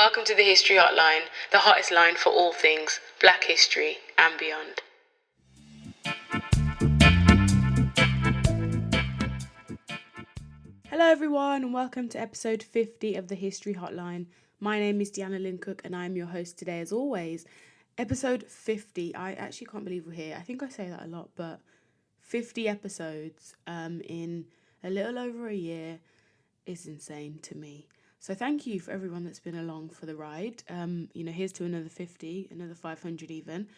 Welcome to the History Hotline, the hottest line for all things Black history and beyond. Hello everyone and welcome to episode 50 of the History Hotline. My name is Deanna Lynn Cook and I'm your host today as always. Episode 50, I actually can't believe we're here. I think I say that a lot, but 50 episodes in a little over a year is insane to me. So thank you for everyone that's been along for the ride. Here's to another 50, another 500 even.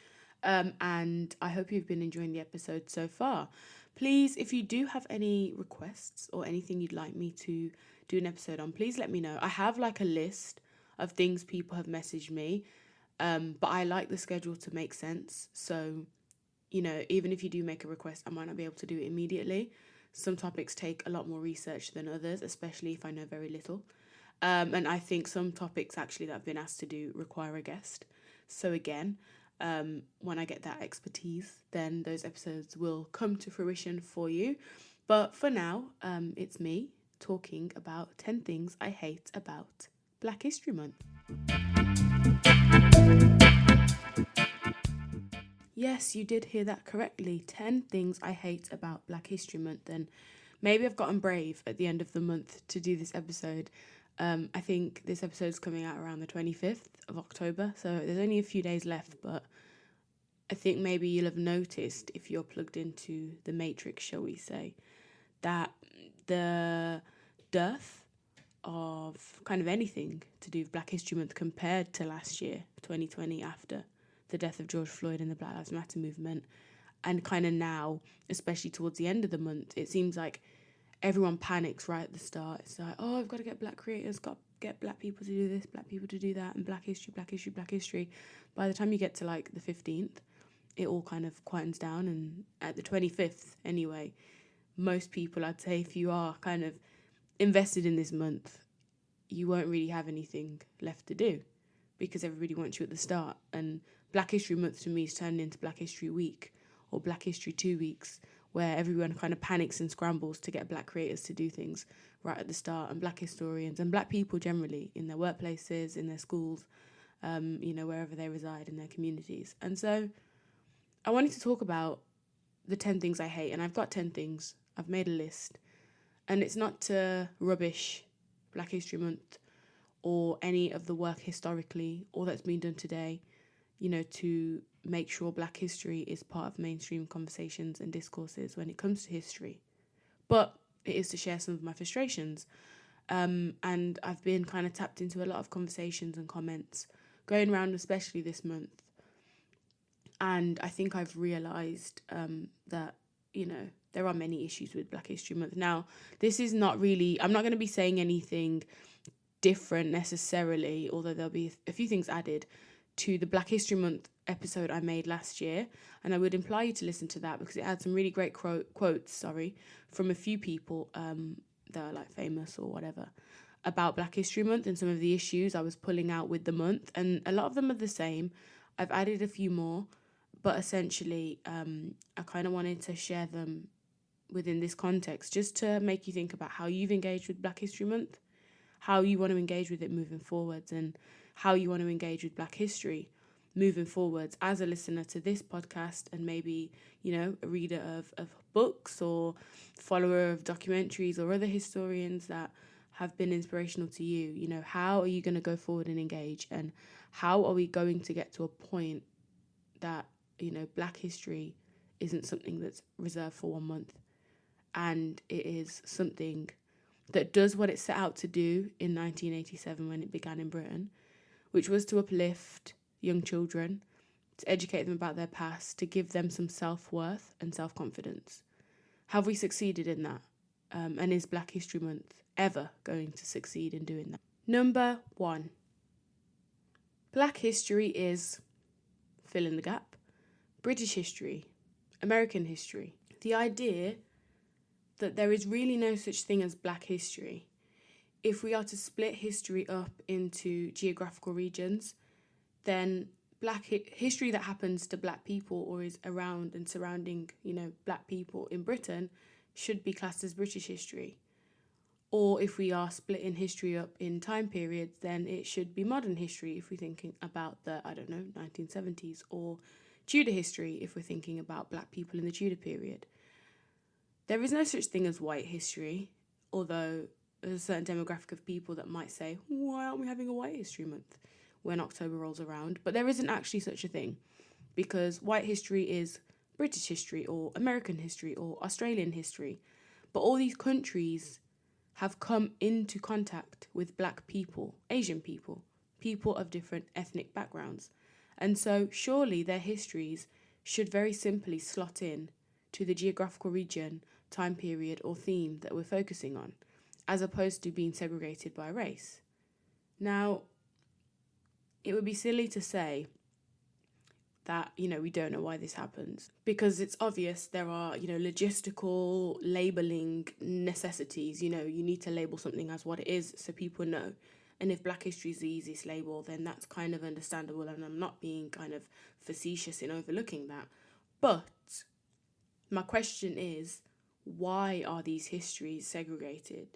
And I hope you've been enjoying the episode so far. Please, if you do have any requests or anything you'd like me to do an episode on, please let me know. I have like a list of things people have messaged me, but I like the schedule to make sense. So, even if you do make a request, I might not be able to do it immediately. Some topics take a lot more research than others, especially if I know very little. And I think some topics actually that I've been asked to do require a guest. So again, when I get that expertise, then those episodes will come to fruition for you. But for now, it's me talking about 10 things I hate about Black History Month. Yes, you did hear that correctly. 10 things I hate about Black History Month. And maybe I've gotten brave at the end of the month to do this episode. I think this episode's coming out around the 25th of October, so there's only a few days left, but I think maybe you'll have noticed, if you're plugged into the Matrix, shall we say, that the dearth of kind of anything to do with Black History Month compared to last year, 2020, after the death of George Floyd and the Black Lives Matter movement, and kind of now, especially towards the end of the month, it seems like everyone panics right at the start. It's like, oh, I've got to get Black creators, got to get Black people to do this, Black people to do that, and Black history, Black history, Black history. By the time you get to like the 15th, it all kind of quietens down. And at the 25th, anyway, most people, I'd say, if you are kind of invested in this month, you won't really have anything left to do because everybody wants you at the start. And Black History Month to me is turned into Black History Week or Black History 2 weeks, where everyone kind of panics and scrambles to get Black creators to do things right at the start, and Black historians and Black people generally in their workplaces, in their schools, wherever they reside in their communities. And so I wanted to talk about the 10 things I hate, and I've got 10 things. I've made a list, and it's not to rubbish Black History Month or any of the work historically or that's been done today, to make sure Black history is part of mainstream conversations and discourses when it comes to history. But it is to share some of my frustrations. And I've been kind of tapped into a lot of conversations and comments going around, especially this month. And I think I've realised that, there are many issues with Black History Month. Now, this is not really, I'm not going to be saying anything different necessarily, although there'll be a few things added to the Black History Month episode I made last year, and I would imply you to listen to that because it had some really great quotes from a few people that are like famous or whatever about Black History Month and some of the issues I was pulling out with the month, and a lot of them are the same. I've added a few more, but essentially I kind of wanted to share them within this context just to make you think about how you've engaged with Black History Month, how you want to engage with it moving forwards, and how you want to engage with Black history moving forwards as a listener to this podcast, and maybe, a reader of books or follower of documentaries or other historians that have been inspirational to you. How are you going to go forward and engage, and how are we going to get to a point that, Black history isn't something that's reserved for 1 month, and it is something that does what it set out to do in 1987 when it began in Britain, which was to uplift young children, to educate them about their past, to give them some self-worth and self-confidence. Have we succeeded in that? And is Black History Month ever going to succeed in doing that? Number 1. Black history is, fill in the gap, British history, American history. The idea that there is really no such thing as Black history. If we are to split history up into geographical regions, then Black history that happens to Black people or is around and surrounding, Black people in Britain should be classed as British history. Or if we are splitting history up in time periods, then it should be modern history if we're thinking about the, 1970s, or Tudor history if we're thinking about black people in the Tudor period. There is no such thing as white history, although there's a certain demographic of people that might say, why aren't we having a white history month when October rolls around? But there isn't actually such a thing, because white history is British history or American history or Australian history. But all these countries have come into contact with black people, Asian people, people of different ethnic backgrounds. And so surely their histories should very simply slot in to the geographical region, time period, or theme that we're focusing on, as opposed to being segregated by race. Now, it would be silly to say that, we don't know why this happens, because it's obvious there are, logistical labeling necessities. You need to label something as what it is so people know. And if Black history is the easiest label, then that's kind of understandable, and I'm not being kind of facetious in overlooking that. But my question is, why are these histories segregated?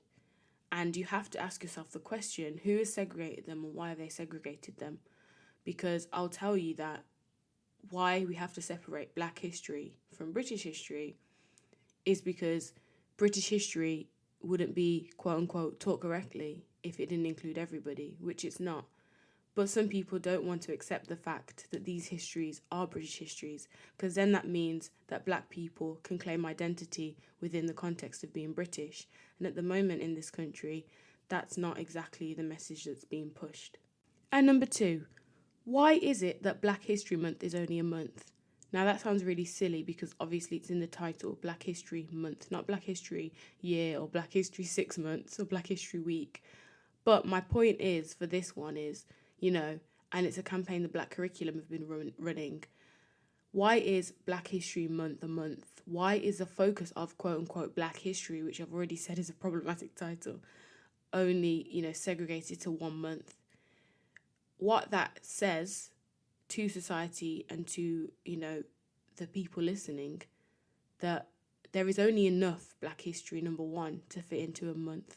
And you have to ask yourself the question, who has segregated them and why have they segregated them? Because I'll tell you that why we have to separate Black history from British history is because British history wouldn't be, quote unquote, taught correctly if it didn't include everybody, which it's not. But some people don't want to accept the fact that these histories are British histories, because then that means that Black people can claim identity within the context of being British. And at the moment in this country, that's not exactly the message that's being pushed. And number 2, why is it that Black History Month is only a month? Now that sounds really silly because obviously it's in the title, Black History Month, not Black History Year or Black History 6 months or Black History Week. But my point is, for this one is, and it's a campaign the Black Curriculum have been running. Why is Black History Month a month? Why is the focus of quote unquote Black history, which I've already said is a problematic title, only, segregated to 1 month? What that says to society and to, the people listening, that there is only enough Black history, number 1, to fit into a month.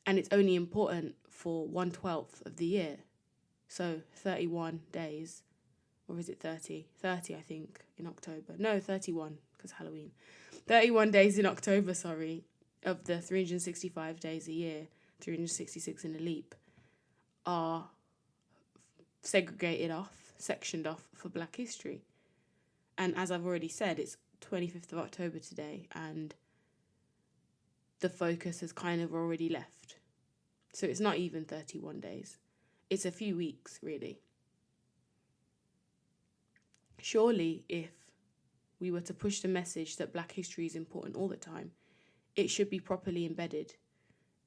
And it's only important for 1/12 of the year. So 31 days, or is it 30? 30, I think, in October. No, 31, because Halloween. 31 days in October, of the 365 days a year, 366 in a leap, are segregated off, sectioned off for Black history. And as I've already said, it's 25th of October today, and the focus has kind of already left. So it's not even 31 days. It's a few weeks, really. Surely, if we were to push the message that Black history is important all the time, it should be properly embedded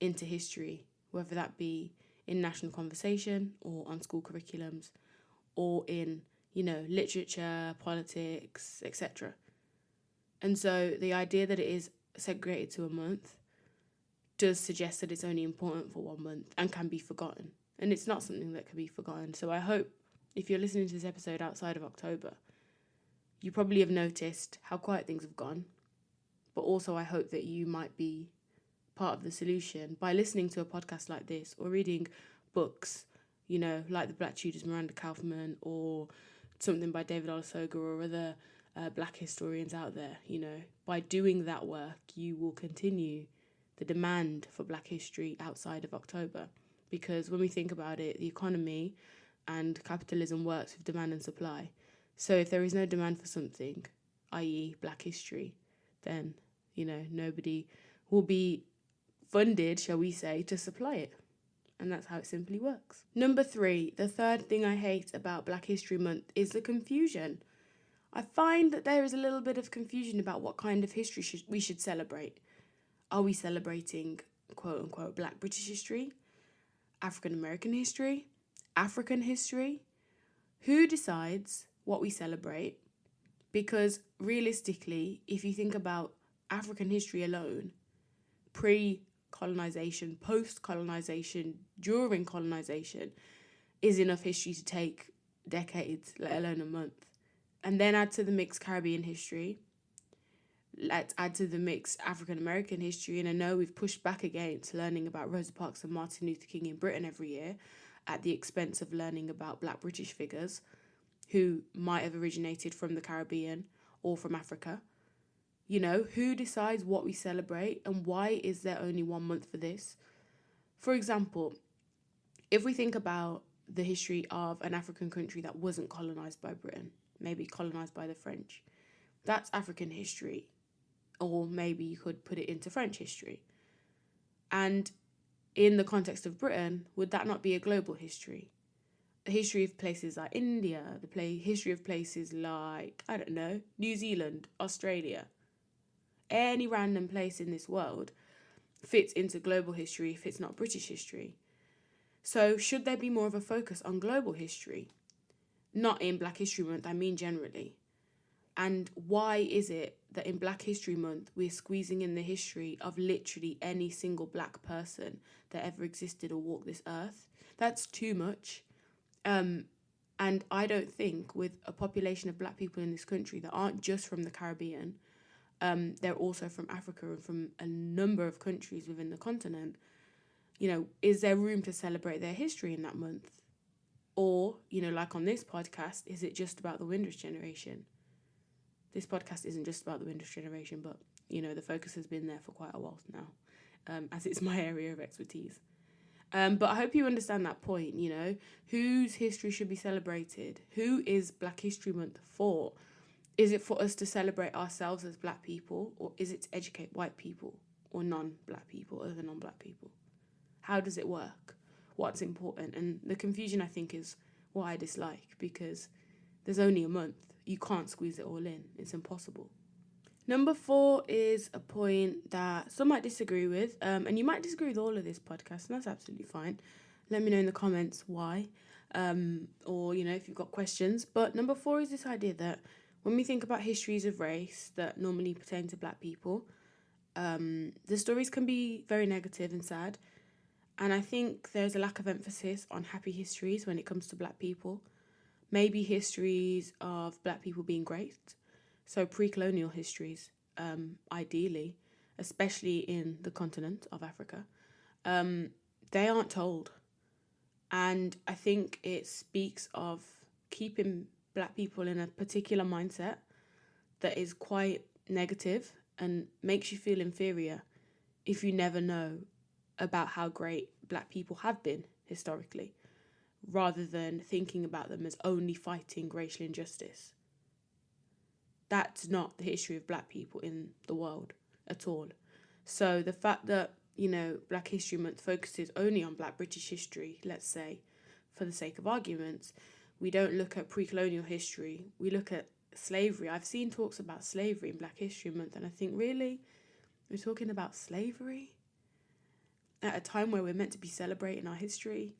into history, whether that be in national conversation or on school curriculums or in, literature, politics, etc. And so the idea that it is segregated to a month does suggest that it's only important for 1 month and can be forgotten. And it's not something that can be forgotten. So I hope if you're listening to this episode outside of October, you probably have noticed how quiet things have gone. But also I hope that you might be part of the solution by listening to a podcast like this or reading books, like The Black Tudors, Miranda Kaufman, or something by David Olusoga or other Black historians out there. By doing that work, you will continue the demand for Black history outside of October. Because when we think about it, the economy and capitalism works with demand and supply. So if there is no demand for something, i.e. Black history, then, nobody will be funded, shall we say, to supply it. And that's how it simply works. Number 3, the third thing I hate about Black History Month is the confusion. I find that there is a little bit of confusion about what kind of history we should celebrate. Are we celebrating, quote unquote, Black British history, African American history, African history? Who decides what we celebrate? Because realistically, if you think about African history alone, pre-colonization, post-colonization, during colonization, is enough history to take decades, let alone a month. And then add to the mix Caribbean history, let's add to the mix African American history. And I know we've pushed back against learning about Rosa Parks and Martin Luther King in Britain every year at the expense of learning about Black British figures who might have originated from the Caribbean or from Africa. You know, who decides what we celebrate and why is there only 1 month for this? For example, if we think about the history of an African country that wasn't colonized by Britain, maybe colonized by the French, that's African history. Or maybe you could put it into French history. And in the context of Britain, would that not be a global history? A history of places like India, history of places like, I don't know, New Zealand, Australia. Any random place in this world fits into global history if it's not British history. So should there be more of a focus on global history? Not in Black History Month, I mean generally. And why is it that in Black History Month we're squeezing in the history of literally any single Black person that ever existed or walked this earth? That's too much. And I don't think with a population of Black people in this country that aren't just from the Caribbean, they're also from Africa and from a number of countries within the continent, you know, is there room to celebrate their history in that month? Or, you know, like on this podcast, is it just about the Windrush generation? This podcast isn't just about the Windrush generation, but, you know, the focus has been there for quite a while now, as it's my area of expertise. But I hope you understand that point, you know, whose history should be celebrated? Who is Black History Month for? Is it for us to celebrate ourselves as Black people, or is it to educate white people or non-Black people, other non-Black people? How does it work? What's important? And the confusion, I think, is what I dislike, because there's only a month. You can't squeeze it all in. It's impossible. Number 4 is a point that some might disagree with, and you might disagree with all of this podcast, and that's absolutely fine. Let me know in the comments why, or, you know, if you've got questions. But number 4 is this idea that when we think about histories of race that normally pertain to Black people, the stories can be very negative and sad. And I think there's a lack of emphasis on happy histories when it comes to Black people. Maybe histories of Black people being great. So pre-colonial histories, ideally, especially in the continent of Africa, they aren't told. And I think it speaks of keeping Black people in a particular mindset that is quite negative and makes you feel inferior if you never know about how great Black people have been historically, rather than thinking about them as only fighting racial injustice. That's not the history of Black people in the world at all. So the fact that, you know, Black History Month focuses only on Black British history, let's say, for the sake of arguments, we don't look at pre-colonial history, we look at slavery. I've seen talks about slavery in Black History Month, and I think, really? We're talking about slavery? At a time where we're meant to be celebrating our history?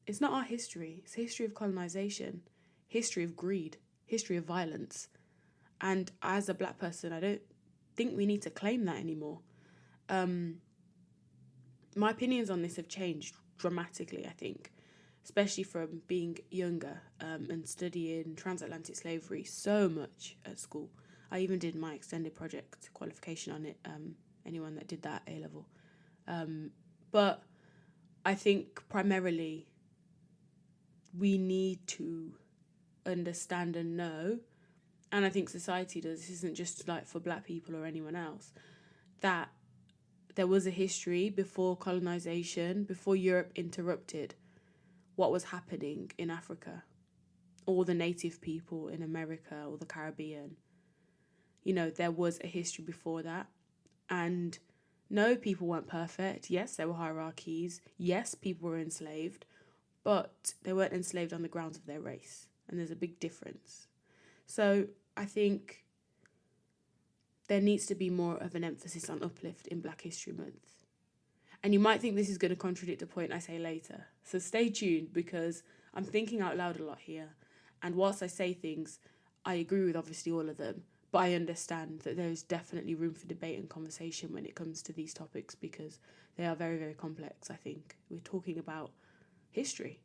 It's not our history. It's a history of colonization, history of greed, history of violence. And as a Black person, I don't think we need to claim that anymore. My opinions on this have changed dramatically, I think, especially from being younger and studying transatlantic slavery so much at school. I even did my extended project qualification on it, anyone that did that A-level. But I think primarily we need to understand and know, and I think society does, this isn't just like for Black people or anyone else, that there was a history before colonization, before Europe interrupted what was happening in Africa, or the native people in America or the Caribbean. You know, there was a history before that. And no, people weren't perfect. Yes, there were hierarchies. Yes, people were enslaved. But they weren't enslaved on the grounds of their race. And there's a big difference. So I think there needs to be more of an emphasis on uplift in Black History Month. And you might think this is going to contradict a point I say later. So stay tuned, because I'm thinking out loud a lot here. And whilst I say things, I agree with obviously all of them. But I understand that there is definitely room for debate and conversation when it comes to these topics, because they are very, very complex, I think. We're talking about history.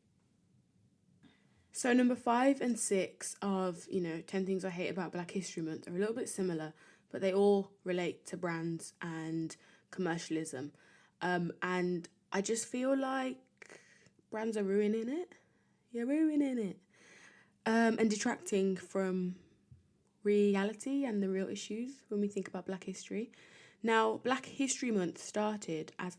So number 5 and 6 of, 10 things I hate about Black History Month are a little bit similar, but they all relate to brands and commercialism. And I just feel like brands are ruining it. You're ruining it. And detracting from reality and the real issues when we think about Black history. Now, Black History Month started as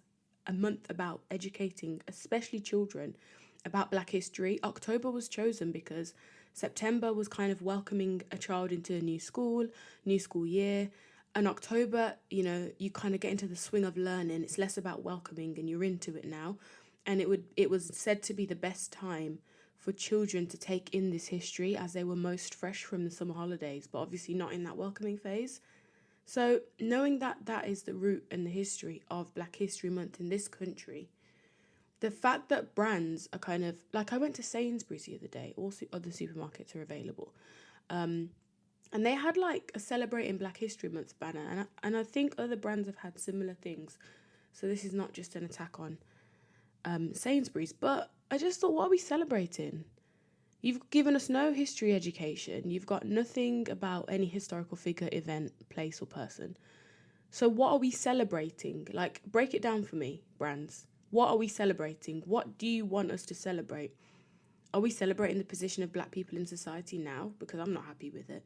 a month about educating, especially children, about Black history. October was chosen because September was kind of welcoming a child into a new school year. And October, you kind of get into the swing of learning. It's less about welcoming and you're into it now. And it was said to be the best time for children to take in this history as they were most fresh from the summer holidays, but obviously not in that welcoming phase. So knowing that that is the root and the history of Black History Month in this country, the fact that brands are kind of, like I went to Sainsbury's the other day, all other supermarkets are available, and they had like a celebrating Black History Month banner, and I think other brands have had similar things. So this is not just an attack on Sainsbury's, but I just thought, what are we celebrating? You've given us no history education. You've got nothing about any historical figure, event, place, or person. So what are we celebrating? Like, break it down for me, brands. What are we celebrating? What do you want us to celebrate? Are we celebrating the position of Black people in society now? Because I'm not happy with it.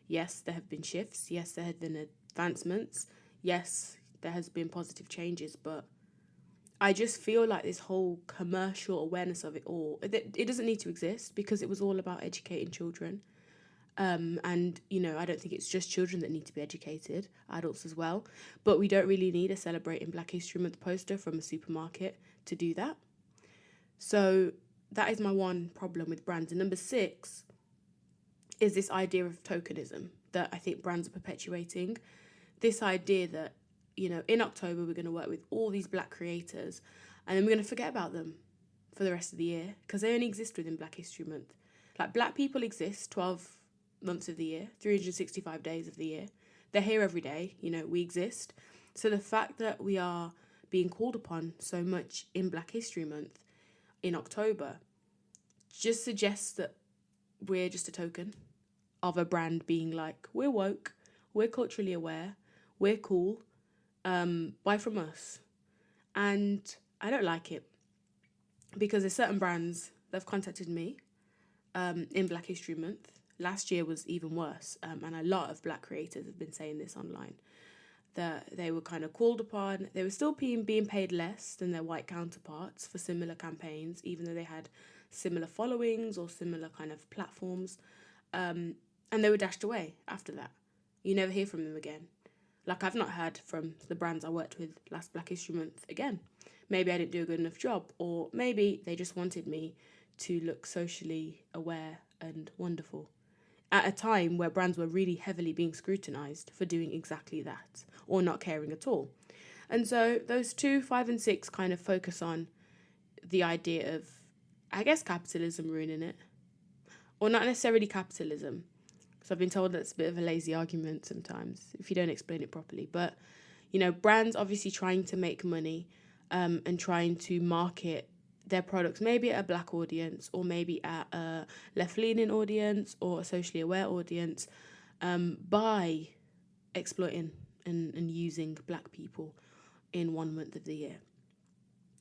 Yes, there have been shifts. Yes, there have been advancements. Yes, there has been positive changes, but I just feel like this whole commercial awareness of it all, it doesn't need to exist because it was all about educating children. And, I don't think it's just children that need to be educated, adults as well. But we don't really need a celebrating Black History Month poster from a supermarket to do that. So that is my one problem with brands. And number 6 is this idea of tokenism that I think brands are perpetuating. This idea that, in October, we're going to work with all these Black creators and then we're going to forget about them for the rest of the year because they only exist within Black History Month. Like, Black people exist 12 months of the year, 365 days of the year. They're here every day, we exist. So the fact that we are being called upon so much in Black History Month in October just suggests that we're just a token of a brand being like, we're woke, we're culturally aware, we're cool, buy from us. And I don't like it because there's certain brands that have contacted me in Black History Month. Last year was even worse, and a lot of Black creators have been saying this online, that they were kind of called upon. They were still being paid less than their white counterparts for similar campaigns, even though they had similar followings or similar kind of platforms, and they were dashed away after that. You never hear from them again. Like, I've not heard from the brands I worked with last Black History Month again. Maybe I didn't do a good enough job, or maybe they just wanted me to look socially aware and wonderful at a time where brands were really heavily being scrutinised for doing exactly that or not caring at all. And so those 2, 5 and 6 kind of focus on the idea of, I guess, capitalism ruining it. Or not necessarily capitalism, because I've been told that's a bit of a lazy argument sometimes if you don't explain it properly. But, brands obviously trying to make money and trying to market their products maybe at a Black audience or maybe at a left-leaning audience or a socially aware audience by exploiting and using Black people in 1 month of the year.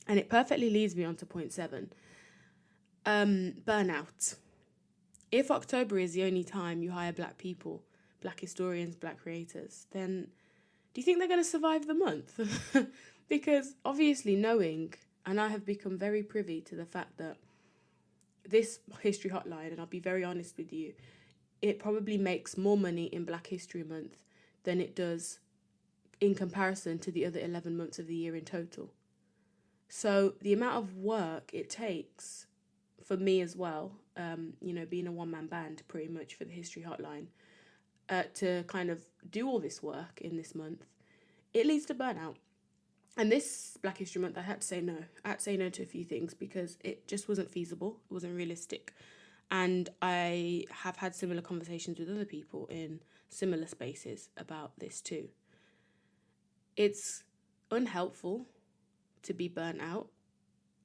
And it perfectly leads me on to point 7. Burnout. If October is the only time you hire Black people, Black historians, Black creators, then do you think they're going to survive the month? Because obviously knowing, and I have become very privy to the fact that this History Hotline, and I'll be very honest with you, it probably makes more money in Black History Month than it does in comparison to the other 11 months of the year in total. So the amount of work it takes for me as well, being a one-man band pretty much for the History Hotline, to kind of do all this work in this month, it leads to burnout. And this Black History Month, I had to say no. I had to say no to a few things because it just wasn't feasible. It wasn't realistic. And I have had similar conversations with other people in similar spaces about this too. It's unhelpful to be burnt out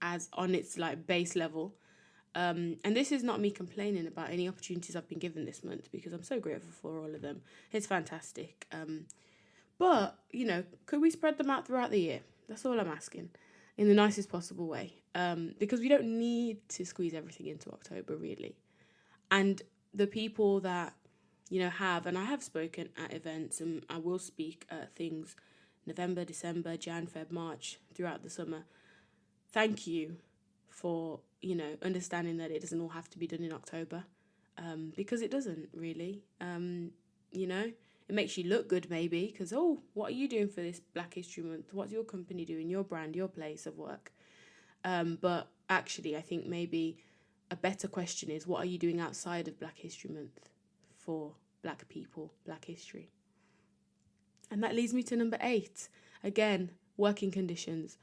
as on its base level. And this is not me complaining about any opportunities I've been given this month, because I'm so grateful for all of them. It's fantastic. But, could we spread them out throughout the year? That's all I'm asking, in the nicest possible way. Because we don't need to squeeze everything into October, really. And the people that, have, and I have spoken at events, and I will speak at things November, December, Jan, Feb, March, throughout the summer. Thank you for, understanding that it doesn't all have to be done in October, because it doesn't really. It makes you look good maybe, because, what are you doing for this Black History Month? What's your company doing, your brand, your place of work? But actually, I think maybe a better question is, what are you doing outside of Black History Month for Black people, Black history? And that leads me to number 8. Again, working conditions.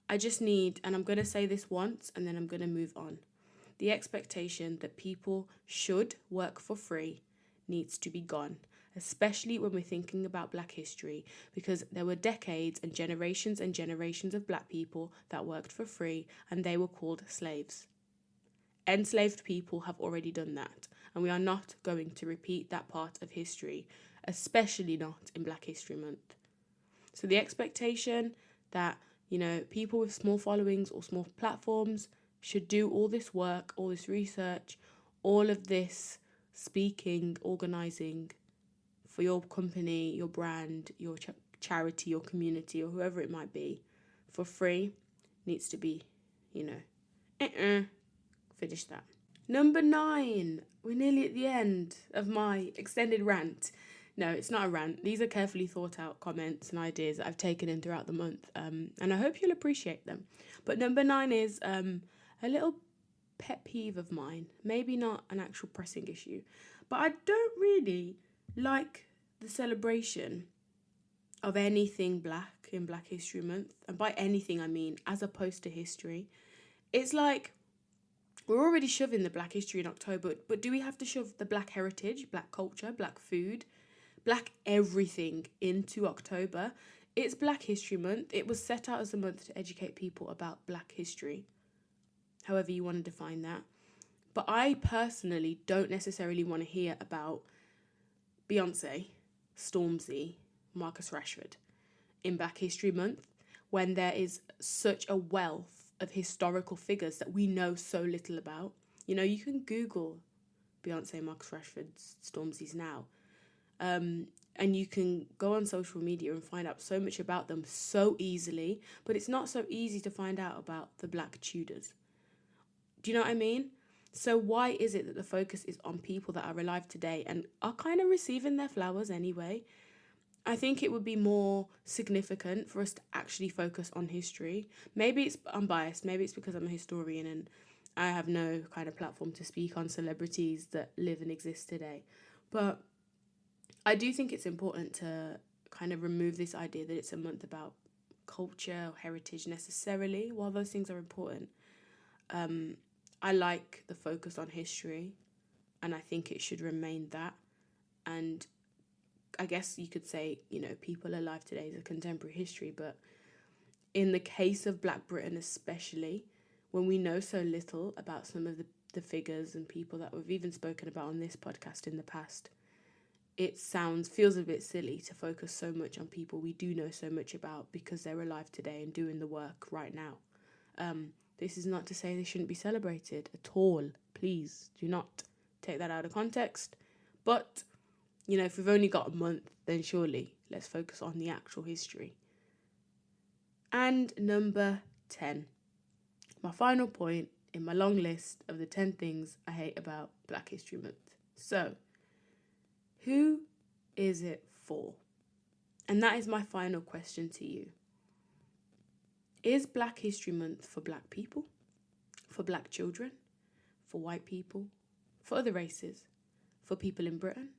I just need, and I'm going to say this once and then I'm going to move on. The expectation that people should work for free needs to be gone, especially when we're thinking about Black history, because there were decades and generations of Black people that worked for free, and they were called slaves. Enslaved people have already done that, and we are not going to repeat that part of history, especially not in Black History Month. So the expectation that, people with small followings or small platforms should do all this work, all this research, all of this speaking, organising for your company, your brand, your charity, your community, or whoever it might be, for free, needs to be, finish that. Number 9. We're nearly at the end of my extended rant. No, it's not a rant. These are carefully thought out comments and ideas that I've taken in throughout the month, and I hope you'll appreciate them. But number 9 is a little pet peeve of mine. Maybe not an actual pressing issue, but I don't really like the celebration of anything Black in Black History Month. And by anything, I mean as opposed to history. It's like we're already shoving the Black history in October, but do we have to shove the Black heritage, Black culture, Black food, Black everything into October? It's Black History Month. It was set out as a month to educate people about Black history, however you want to define that. But I personally don't necessarily want to hear about Beyonce, Stormzy, Marcus Rashford in Black History Month, when there is such a wealth of historical figures that we know so little about. You can Google Beyonce, Marcus Rashford, Stormzy's now. And you can go on social media and find out so much about them so easily, but it's not so easy to find out about the Black Tudors. Do you know what I mean? So why is it that the focus is on people that are alive today and are kind of receiving their flowers anyway? I think it would be more significant for us to actually focus on history. Maybe I'm biased. Maybe it's because I'm a historian and I have no kind of platform to speak on celebrities that live and exist today. But I do think it's important to kind of remove this idea that it's a month about culture or heritage necessarily. While those things are important, I like the focus on history, and I think it should remain that. And I guess you could say, people alive today is a contemporary history, but in the case of Black Britain especially, when we know so little about some of the figures and people that we've even spoken about on this podcast in the past, it feels a bit silly to focus so much on people we do know so much about because they're alive today and doing the work right now. This is not to say they shouldn't be celebrated at all. Please do not take that out of context. But, if we've only got a month, then surely let's focus on the actual history. And number 10, my final point in my long list of the 10 things I hate about Black History Month. So, who is it for? And that is my final question to you. Is Black History Month for Black people, for Black children, for white people, for other races, for people in Britain,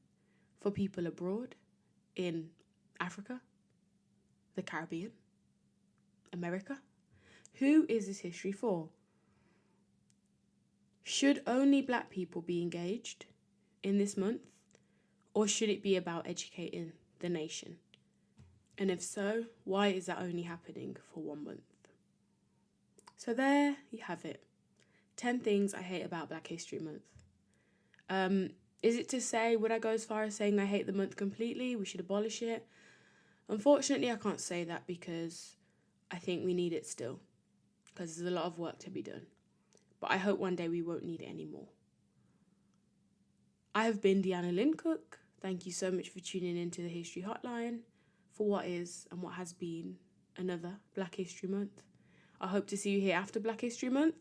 for people abroad, in Africa, the Caribbean, America? Who is this history for? Should only Black people be engaged in this month, or should it be about educating the nation? And if so, why is that only happening for 1 month? So there you have it. 10 things I hate about Black History Month. Is it to say, would I go as far as saying I hate the month completely? We should abolish it? Unfortunately, I can't say that because I think we need it still, because there's a lot of work to be done. But I hope one day we won't need it anymore. I have been Deanna Lynn Cook. Thank you so much for tuning into the History Hotline for what is and what has been another Black History Month. I hope to see you here after Black History Month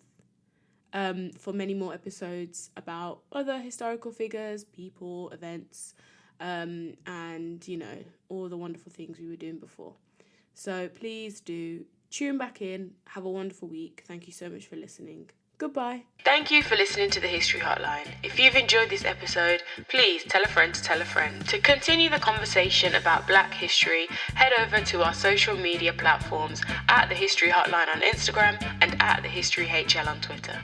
for many more episodes about other historical figures, people, events, and, you know, all the wonderful things we were doing before. So please do tune back in. Have a wonderful week. Thank you so much for listening. Goodbye. Thank you for listening to the History Hotline. If you've enjoyed this episode, please tell a friend to tell a friend. To continue the conversation about Black history, head over to our social media platforms at the History Hotline on Instagram and at the History HL on Twitter.